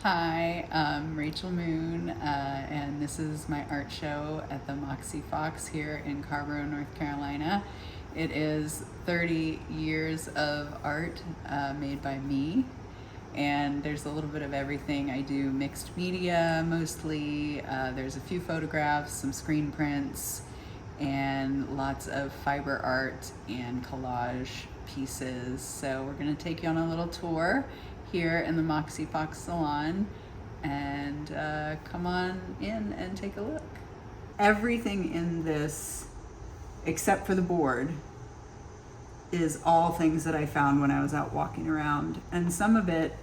Hi, I'm Rachel Moon, and this is my art show at the Moxy here in Carborough, North Carolina. It is 30 years of art made by me, and there's a little bit of everything. I do mixed media mostly. There's a few photographs, some screen prints, and lots of fiber art and collage pieces. So we're going to take you on a little tour here in the Moxy Salon, and come on in and take a look. Everything in this, except for the board, is all things that I found when I was out walking around, and some of it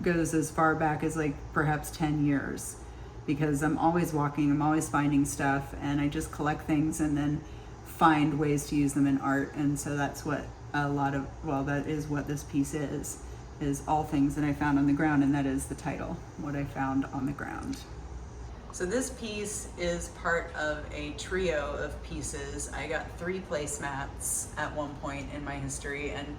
goes as far back as like perhaps 10 years, because I'm always walking, I'm always finding stuff, and I just collect things and then find ways to use them in art. And so that's what that is what this piece is all things that I found on the ground, and that is the title, What I Found on the Ground. So this piece is part of a trio of pieces. I got 3 placemats at one point in my history and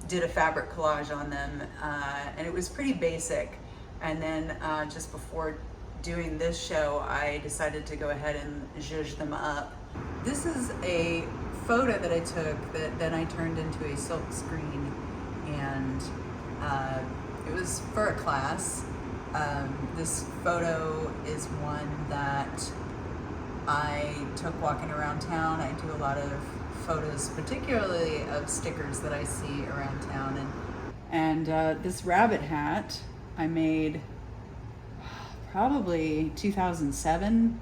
did a fabric collage on them, and it was pretty basic. And then just before doing this show, I decided to go ahead and zhuzh them up. This is a photo that I took that then I turned into a silk screen, and it was for a class. This photo is one that I took walking around town. I do a lot of photos, particularly of stickers that I see around town. And this rabbit hat I made probably 2007,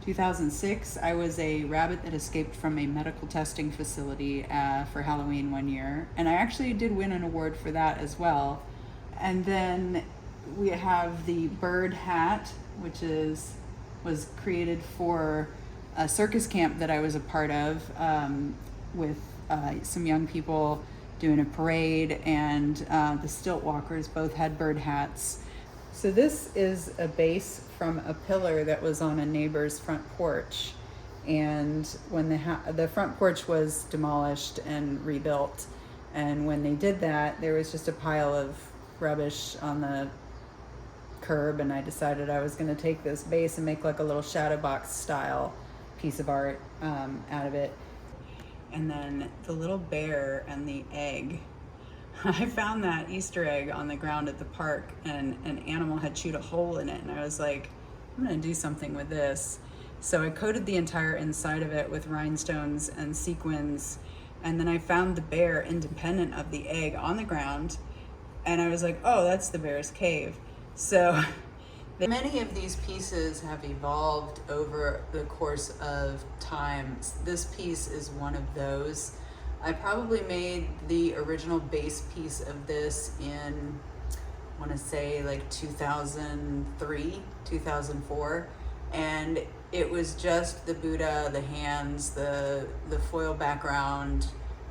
2006. I was a rabbit that escaped from a medical testing facility for Halloween one year, and I actually did win an award for that as well. And then we have the bird hat, which was created for a circus camp that I was a part of, with some young people doing a parade, and the stilt walkers both had bird hats. So this is a base from a pillar that was on a neighbor's front porch, and when the front porch was demolished and rebuilt, and when they did that, there was just a pile of rubbish on the curb, and I decided I was going to take this base and make like a little shadow box style piece of art out of it. And then the little bear and the egg, I found that Easter egg on the ground at the park, and an animal had chewed a hole in it, and I was like, I'm gonna do something with this. So I coated the entire inside of it with rhinestones and sequins, and then I found the bear independent of the egg on the ground, and I was like, oh, that's the bear's cave. So many of these pieces have evolved over the course of time. This piece is one of those. I probably made the original base piece of this in, I want to say like 2003, 2004. And it was just the Buddha, the hands, the foil background,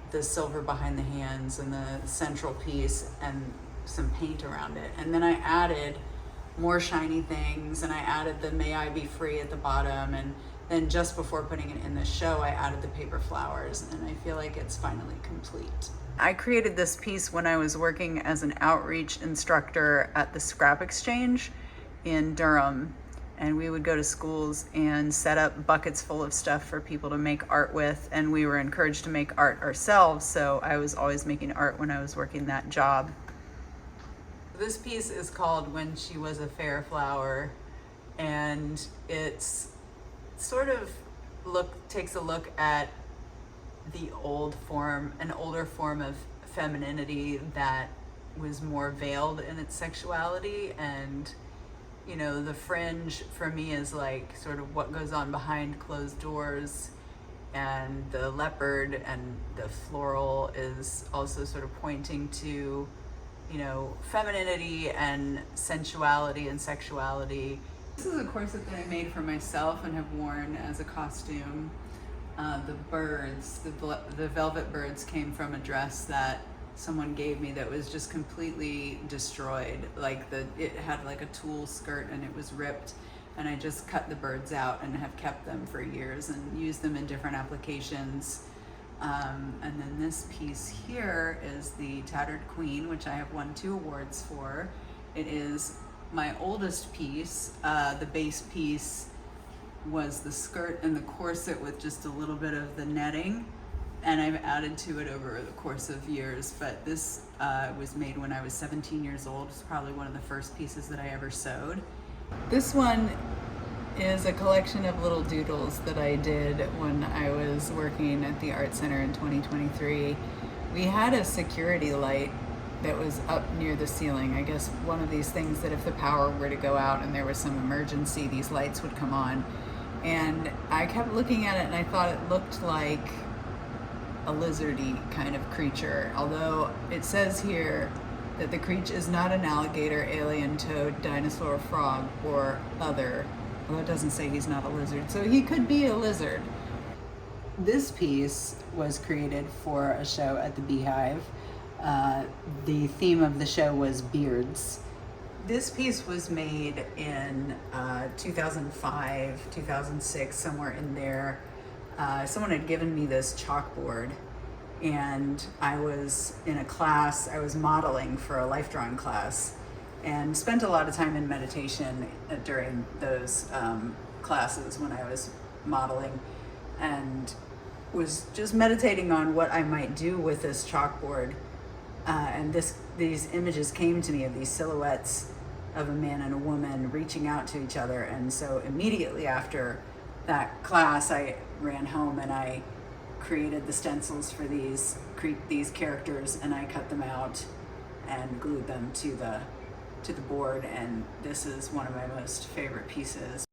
the silver behind the hands, and the central piece, and some paint around it. And then I added more shiny things, and I added the May I Be Free at the bottom, and then just before putting it in the show, I added the paper flowers, and I feel like it's finally complete. I created this piece when I was working as an outreach instructor at the Scrap Exchange in Durham, and we would go to schools and set up buckets full of stuff for people to make art with, and we were encouraged to make art ourselves, so I was always making art when I was working that job. This piece is called When She Was a Fair Flower, and it's sort of takes a look at the an older form of femininity that was more veiled in its sexuality. And you know, the fringe for me is like sort of what goes on behind closed doors, and the leopard and the floral is also sort of pointing to, you know, femininity and sensuality and sexuality. This is a corset that I made for myself and have worn as a costume. The birds, the velvet birds, came from a dress that someone gave me that was just completely destroyed. Like it had like a tulle skirt and it was ripped, and I just cut the birds out and have kept them for years and used them in different applications. And then this piece here is the Tattered Queen, which I have won 2 awards for. It is my oldest piece. The base piece was the skirt and the corset with just a little bit of the netting, and I've added to it over the course of years. But this was made when I was 17 years old. It's probably one of the first pieces that I ever sewed. This one is a collection of little doodles that I did when I was working at the Art Center in 2023. We had a security light that was up near the ceiling. I guess one of these things that if the power were to go out and there was some emergency, these lights would come on. And I kept looking at it and I thought it looked like a lizardy kind of creature. Although it says here that the creature is not an alligator, alien, toad, dinosaur, frog, or other. Well, it doesn't say he's not a lizard, so he could be a lizard. This piece was created for a show at the Beehive. The theme of the show was beards. This piece was made in 2005, 2006, somewhere in there. Someone had given me this chalkboard, and I was in a class, I was modeling for a life drawing class, and spent a lot of time in meditation during those classes when I was modeling, and was just meditating on what I might do with this chalkboard. And these images came to me of these silhouettes of a man and a woman reaching out to each other. And so immediately after that class, I ran home and I created the stencils for these characters, and I cut them out and glued them to the board. And this is one of my most favorite pieces.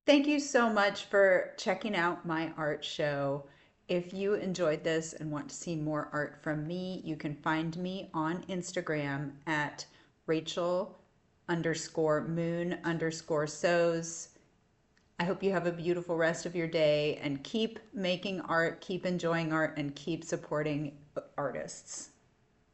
Thank you so much for checking out my art show. If you enjoyed this and want to see more art from me, you can find me on Instagram at Rachel_moon_sews. I hope you have a beautiful rest of your day and keep making art, keep enjoying art, and keep supporting artists.